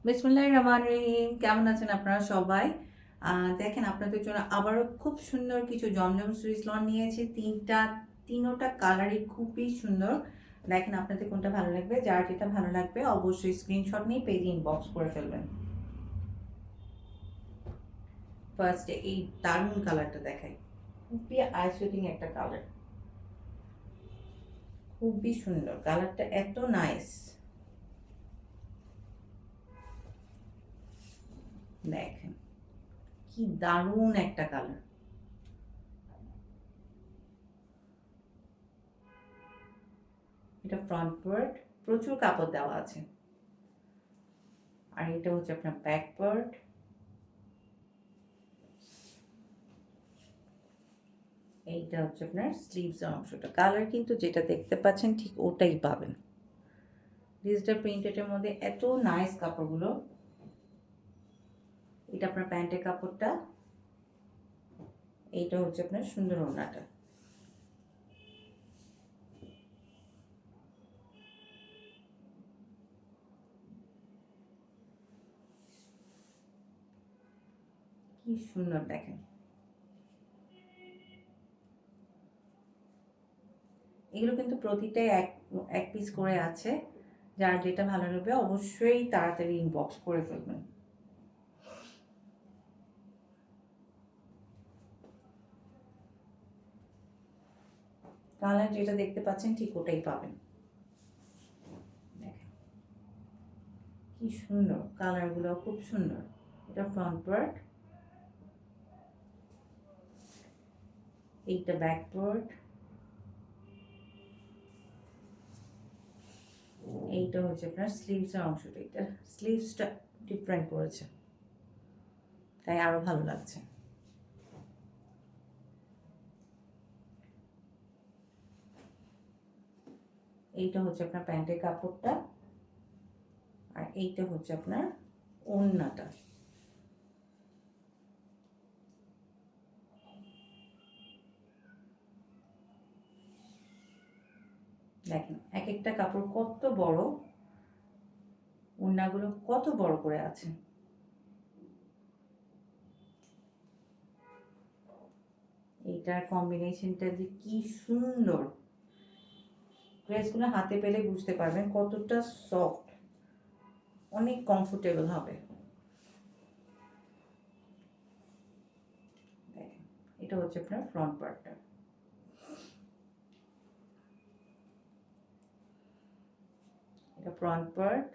বিসমিল্লাহির রহমানির রহিম। কেমন আছেন আপনারা সবাই? দেখেন আপনাদের জন্য আবারও খুব সুন্দর কিছু জমজম সুইস লন নিয়েছি। তিনোটা কালারই খুবই সুন্দর। দেখেন আপনাদের কোনটা ভালো লাগবে। যার যেটা ভালো লাগবে অবশ্যই স্ক্রিনশট নিয়ে পেজে ইনবক্স করে ফেলবেন। ফার্স্টে এই দারুণ কালারটা দেখাই। খুবই আইসুটিং একটা কালার, খুবই সুন্দর কালারটা, এত নাইস। দেখেন কি দারুণ একটা কালার। এটা ফ্রন্ট পার্ট, প্রচুর কাপড় দেওয়া আছে। আর এটা হচ্ছে আপনার ব্যাক পার্ট। এইটা হচ্ছে আপনার স্লিভস অংশটা। কালার কিন্তু যেটা দেখতে পাচ্ছেন ঠিক ওটাই পাবেন। ডিজিটাল প্রিন্টেডের মধ্যে এত নাইস কাপড়গুলো। এটা আপনার প্যান্টের কাপড়টা, এইটা হচ্ছে আপনার সুন্দর ওড়নাটা। কি সুন্দর দেখেন। এগুলো কিন্তু প্রতিটাই এক এক পিস করে আছে। যার যেটা ভালো লাগবে অবশ্যই তাড়াতাড়ি ইনবক্স করে ফেলবেন। কালার যেটা দেখতে পাচ্ছেন ঠিক ওটাই পাবেন। দেখেন কি সুন্দর, কালারগুলো খুব সুন্দর। এটা ফ্রন্ট পার্ট, এইটা ব্যাক পার্ট, এইটা হচ্ছে আপনার স্লিভসের অংশটা। এটা স্লিভসটা ডিফারেন্ট করেছে, তাই আরো ভালো লাগছে। এইটা হচ্ছে আপনার প্যান্টের কাপড়টা, আর এইটা হচ্ছে আপনার ওড়নাটা। দেখেন এক একটা কাপড় কত বড়, ওড়নাগুলো কত বড় করে আছে। এইটার কম্বিনেশনটা যে কি সুন্দর। ড্রেসগুলো হাতে পেলে বুঝতে পারবেন কতটা সফট, অনেক কমফোর্টেবল হবে। দেখেন এটা হচ্ছে আপনার ফ্রন্ট পার্টটা। এটা ফ্রন্ট পার্ট,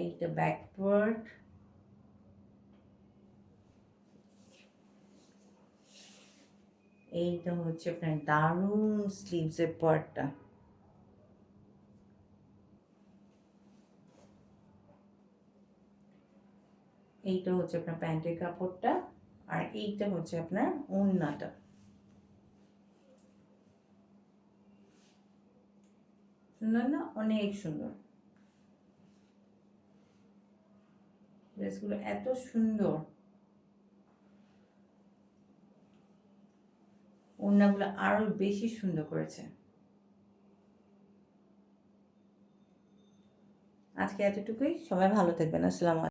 এইটা ব্যাক পার্ট, এইটা হচ্ছে আপনার দারুণ স্লিভসের পার্টটা। এইটা হচ্ছে আপনার প্যান্টের কাপড়টা, আর এইটা হচ্ছে আপনার ওড়নাটা। সুন্দর না? অনেক সুন্দর। ড্রেসগুলো এত সুন্দর, ওড়নাগুলো আরো বেশি সুন্দর করেছে। আজকে এতটুকুই, সবাই ভালো থাকবেন। আসসালামু আলাইকুম।